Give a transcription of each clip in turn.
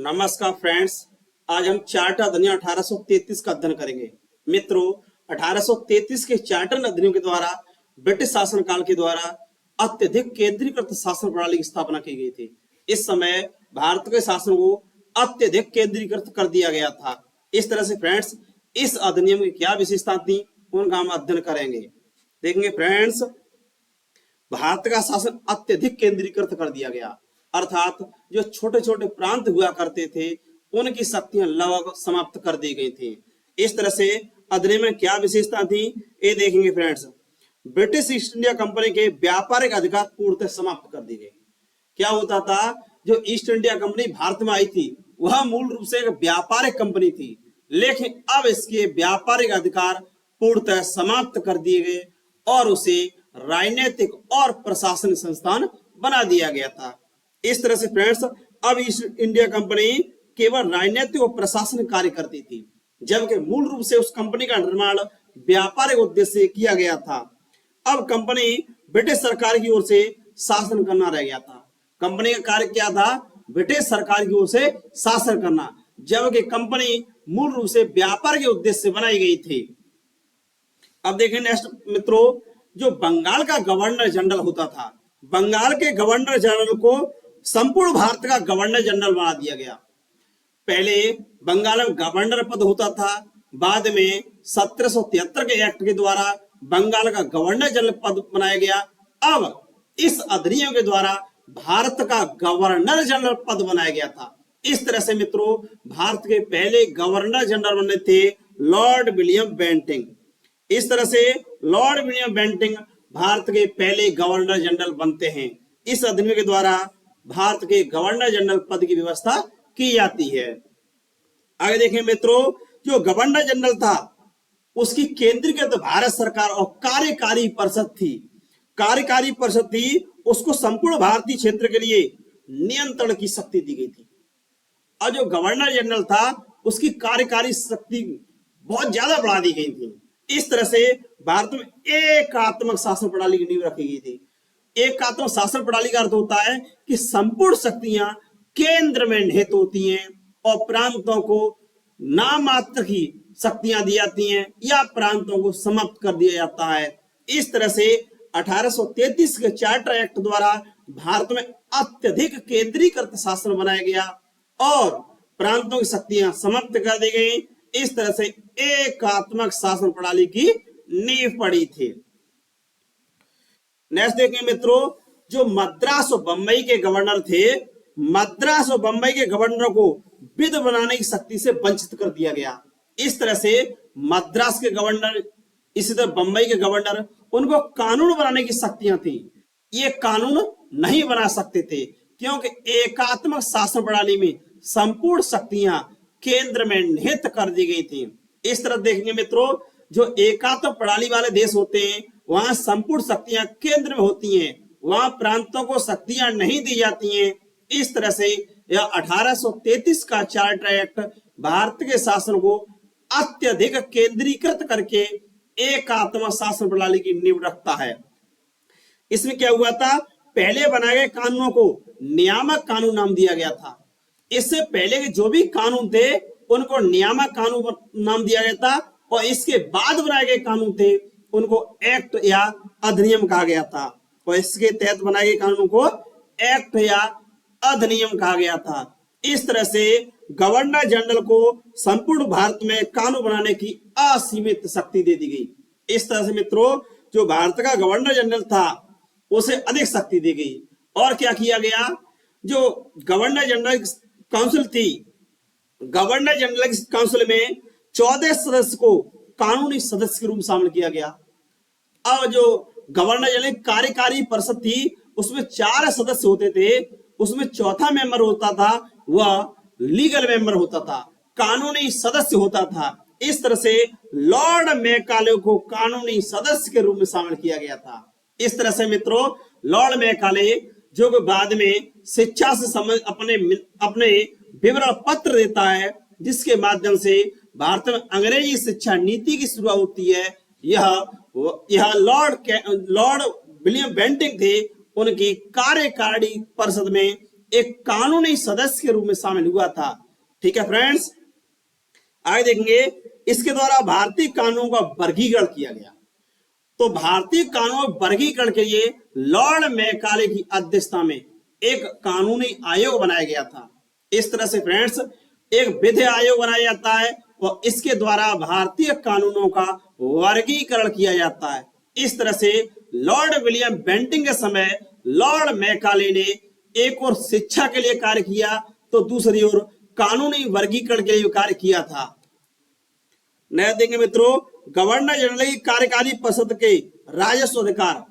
नमस्कार फ्रेंड्स। आज हम चार्टर अधिनियम 1833 का अध्ययन करेंगे। मित्रों, 1833 के चार्टर अधिनियम के द्वारा ब्रिटिश शासनकाल के द्वारा अत्यधिक केंद्रीकृत शासन प्रणाली की स्थापना की गई थी। इस समय भारत के शासन को अत्यधिक केंद्रीकृत कर दिया गया था। इस तरह से फ्रेंड्स, इस अधिनियम की क्या विशेषता थी उनका हम अध्ययन करेंगे। देखेंगे फ्रेंड्स, भारत का शासन अत्यधिक केंद्रीकृत कर दिया गया, अर्थात जो छोटे छोटे प्रांत हुआ करते थे उनकी शक्तियां लगभग समाप्त कर दी गई थी। इस तरह से अधिनियम में क्या विशेषता थी ये देखेंगे friends. British east India company के व्यापारिक अधिकार पूर्णतः समाप्त कर दी गई। क्या होता था, जो ईस्ट इंडिया कंपनी भारत में आई थी वह मूल रूप से एक व्यापारिक कंपनी थी, लेकिन अब इसके व्यापारिक अधिकार पूर्णतः समाप्त कर दिए गए और उसे राजनीतिक और प्रशासनिक संस्थान बना दिया गया था। इस तरह से फ्रेंड्स, अब ईस्ट इंडिया कंपनी केवल राजनीतिक और प्रशासनिक कार्य करती थी, जबकि मूल रूप से उस कंपनी का निर्माण व्यापारिक उद्देश्य से किया गया था। अब कंपनी ब्रिटिश सरकार की ओर से शासन करना रह गया था। कंपनी का कार्य क्या था? ब्रिटिश सरकार की ओर से शासन करना, जबकि कंपनी मूल रूप से व्यापार के उद्देश्य से बनाई गई थी। अब देखें नेक्स्ट मित्रों, जो बंगाल का गवर्नर जनरल होता था, बंगाल के गवर्नर जनरल को संपूर्ण भारत का गवर्नर जनरल बना दिया गया। पहले बंगाल में गवर्नर पद होता था, बाद में 1773 के एक्ट के द्वारा बंगाल का गवर्नर जनरल पद बनाया गया। अब इस अधिनियम के द्वारा भारत का गवर्नर जनरल पद बनाया गया था। इस तरह से मित्रों, भारत के पहले गवर्नर जनरल बने थे लॉर्ड विलियम बेंटिंग। इस तरह से लॉर्ड विलियम बेंटिंग भारत के पहले गवर्नर जनरल बनते हैं। इस अधिनियम के द्वारा भारत के गवर्नर जनरल पद की व्यवस्था की जाती है। आगे देखें मित्रों, जो गवर्नर जनरल था उसकी केंद्रीकृत भारत सरकार और कार्यकारी परिषद थी। कार्यकारी परिषद थी, उसको संपूर्ण भारतीय क्षेत्र के लिए नियंत्रण की शक्ति दी गई थी। और जो गवर्नर जनरल था उसकी कार्यकारी शक्ति बहुत ज्यादा बढ़ा दी गई थी। इस तरह से भारत में एकात्मक शासन प्रणाली की नींव रखी गई थी। एकात्मक शासन प्रणाली का अर्थ होता है कि संपूर्ण शक्तियां केंद्र में निहित होती हैं और प्रांतों को नाम मात्र की शक्तियां दी जाती हैं या प्रांतों को समाप्त कर दिया जाता है। इस तरह से 1833 के चार्टर एक्ट द्वारा भारत में अत्यधिक केंद्रीकृत शासन बनाया गया और प्रांतों की शक्तियां समाप्त कर दी गई। इस तरह से एकात्मक शासन प्रणाली की नींव पड़ी थी। नेक्स्ट देखें मित्रों, जो मद्रास और बंबई के गवर्नर थे, मद्रास और बंबई के गवर्नर को विध बनाने की शक्ति से वंचित कर दिया गया। इस तरह से मद्रास के गवर्नर, इसी तरह बंबई के गवर्नर, उनको कानून बनाने की शक्तियां थी। ये कानून नहीं बना सकते थे क्योंकि एकात्मक शासन प्रणाली में संपूर्ण शक्तियां केंद्र में निहित कर दी गई थी। इस तरह देखेंगे मित्रों, जो एकात्मक प्रणाली वाले देश होते हैं वहां संपूर्ण शक्तियां केंद्र में होती हैं, वहां प्रांतों को शक्तियां नहीं दी जाती हैं। इस तरह से यह 1833 का चार्टर एक्ट भारत के शासन को अत्यधिक केंद्रीकृत करके एकात्मक शासन प्रणाली की नींव रखता है। इसमें क्या हुआ था, पहले बनाए गए कानूनों को नियामक कानून नाम दिया गया था। इससे पहले के जो भी कानून थे उनको नियामक कानून नाम दिया गया था और इसके बाद बनाए गए कानून थे उनको एक्ट या अधिनियम कहा गया था और इसके तहत बनाए गए कानून को एक्ट या अधिनियम कहा गया था। इस तरह से गवर्नर जनरल को संपूर्ण भारत में कानून बनाने की असीमित शक्ति दे दी गई। इस तरह से मित्रों, जो भारत का गवर्नर जनरल था उसे अधिक शक्ति दी गई। और क्या किया गया, जो गवर्नर जनरल काउंसिल थी, गवर्नर जनरल काउंसिल में 14 सदस्य को कानूनी सदस्य के रूप में शामिल किया गया। अब जो गवर्नर जनरल कार्यकारी परिषद थी उसमें 4 सदस्य होते थे, उसमें चौथा मेंबर होता था वह लीगल मेंबर होता था, कानूनी सदस्य होता था। इस तरह से लॉर्ड मैकाले को कानूनी सदस्य के रूप में शामिल किया गया था। इस तरह से मित्रों, लॉर्ड मैकाले जो बाद में शिक्षा से अपने विवरण पत्र देता है जिसके माध्यम से भारत में अंग्रेजी शिक्षा नीति की शुरुआत होती है, यह लॉर्ड विलियम बेंटिंग थे। उनकी कार्यकारिणी परिषद में एक कानूनी सदस्य के रूप में शामिल हुआ था। ठीक है फ्रेंड्स, आगे देखेंगे इसके द्वारा भारतीय कानूनों का वर्गीकरण किया गया। तो भारतीय कानून वर्गीकरण के लिए लॉर्ड मैकाले की अध्यक्षता में एक कानूनी आयोग बनाया गया था। इस तरह से फ्रेंड्स एक विधि आयोग बनाया जाता है और इसके द्वारा भारतीय कानूनों का वर्गीकरण किया जाता है। इस तरह से लॉर्ड विलियम बेंटिंग के समय लॉर्ड मैकाले ने एक और शिक्षा के लिए कार्य किया तो दूसरी ओर कानूनी वर्गीकरण के लिए कार्य किया था। नया देंगे मित्रों, गवर्नर जनरल की कार्यकारी परिषद के राजस्व अधिकार,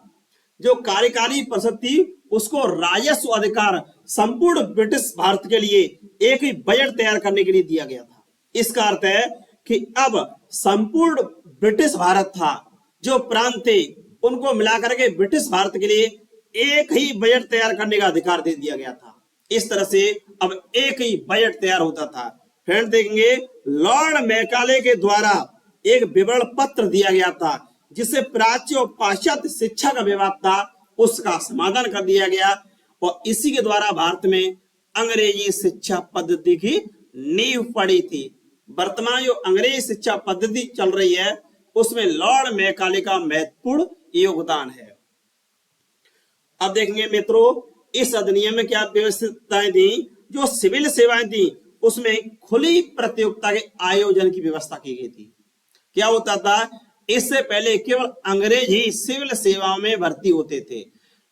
जो कार्यकारी परिषद थी उसको राजस्व अधिकार संपूर्ण ब्रिटिश भारत के लिए एक ही बजट तैयार करने के लिए दिया गया था। इसका अर्थ है कि अब संपूर्ण ब्रिटिश भारत था, जो प्रांत थे उनको मिलाकर के ब्रिटिश भारत के लिए एक ही बजट तैयार करने का अधिकार दे दिया गया था। इस तरह से अब एक ही बजट तैयार होता था। फ्रेंड देखेंगे लॉर्ड मैकाले के द्वारा एक विवरण पत्र दिया गया था जिससे प्राच्य और पाश्चात्य शिक्षा का विवाद था उसका समाधान कर दिया गया और इसी के द्वारा भारत में अंग्रेजी शिक्षा पद्धति की नींव पड़ी थी। वर्तमान जो अंग्रेजी शिक्षा पद्धति चल रही है उसमें लॉर्ड मैकाले का महत्वपूर्ण योगदान है। अब देखेंगे मित्रों इस अधिनियम में क्या व्यवस्थाएं थी। जो सिविल सेवाएं थी उसमें खुली प्रतियोगिता के आयोजन की व्यवस्था की गई थी। क्या होता था, इससे पहले केवल अंग्रेज ही सिविल सेवाओं में भर्ती होते थे,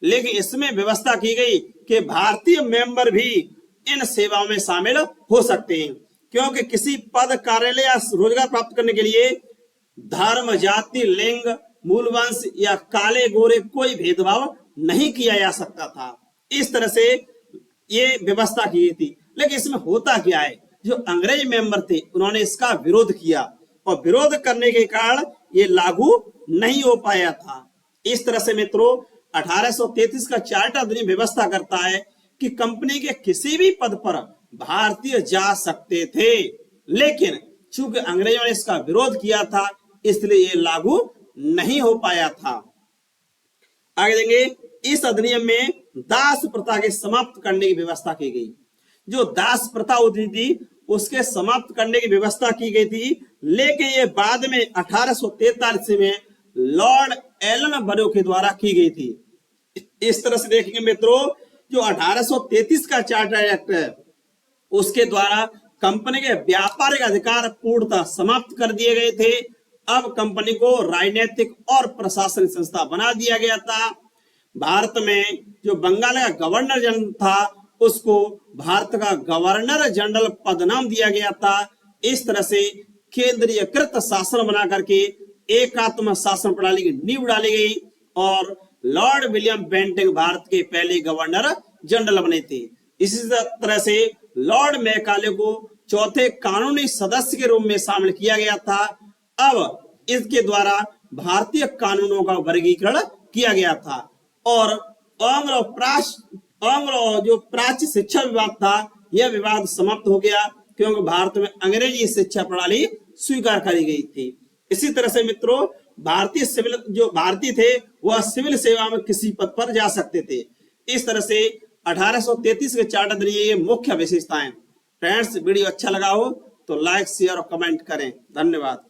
लेकिन इसमें व्यवस्था की गई कि भारतीय मेंबर भी इन सेवाओं में शामिल हो सकते हैं, क्योंकि किसी पद, कार्यालय या रोजगार प्राप्त करने के लिए धर्म, जाति, लिंग, मूल वंश या काले गोरे कोई भेदभाव नहीं किया जा सकता था। इस तरह से ये व्यवस्था की गई थी। लेकिन इसमें होता क्या है, जो अंग्रेज मेंबर थे उन्होंने इसका विरोध किया और विरोध करने के कारण ये लागू नहीं हो पाया था। इस तरह से मित्रों 1833 का चार्टर अधिनियम व्यवस्था करता है कि कंपनी के किसी भी पद पर भारतीय जा सकते थे, लेकिन चूंकि अंग्रेजों ने इसका विरोध किया था इसलिए ये लागू नहीं हो पाया था। आगे देंगे इस अधिनियम में दास प्रथा के समाप्त करने की व्यवस्था की गई। जो दास प्रथा होती थी उसके समाप्त करने की व्यवस्था की गई थी, लेकिन ये बाद में 1843 में लॉर्ड एलन बरो के द्वारा की गई थी। इस तरह से देखेंगे मित्रों जो 1833 का चार्टर एक्ट है उसके द्वारा कंपनी के व्यापारिक अधिकार पूर्णतः समाप्त कर दिए गए थे। अब कंपनी को राजनीतिक और प्रशासनिक संस्था बना दिया गया था। भारत में जो बंगाल का गवर्नर जनरल था उसको भारत का गवर्नर जनरल पदनाम दिया गया था। इस तरह से केंद्रीयकृत शासन बना करके एकात्म शासन प्रणाली की नींव डाली गई और लॉर्ड विलियम बेंटिंग भारत के पहले गवर्नर जनरल बने थे। इसी तरह से लॉर्ड मैकाले को चौथे कानूनी सदस्य के रूप में शामिल किया गया था। अब इसके द्वारा भारतीय कानूनों का वर्गीकरण किया गया था और आंग्ल जो प्राच्य शिक्षा विवाद था यह विवाद समाप्त हो गया, क्योंकि भारत में अंग्रेजी शिक्षा प्रणाली स्वीकार करी गई थी। इसी तरह से मित्रों भारतीय थे वह सिविल सेवा में किसी पद पर जा सकते थे। इस तरह से 1833 के चार्टर अधिनियम ये मुख्य विशेषताएं। फ्रेंड्स वीडियो अच्छा लगा हो तो लाइक, शेयर और कमेंट करें। धन्यवाद।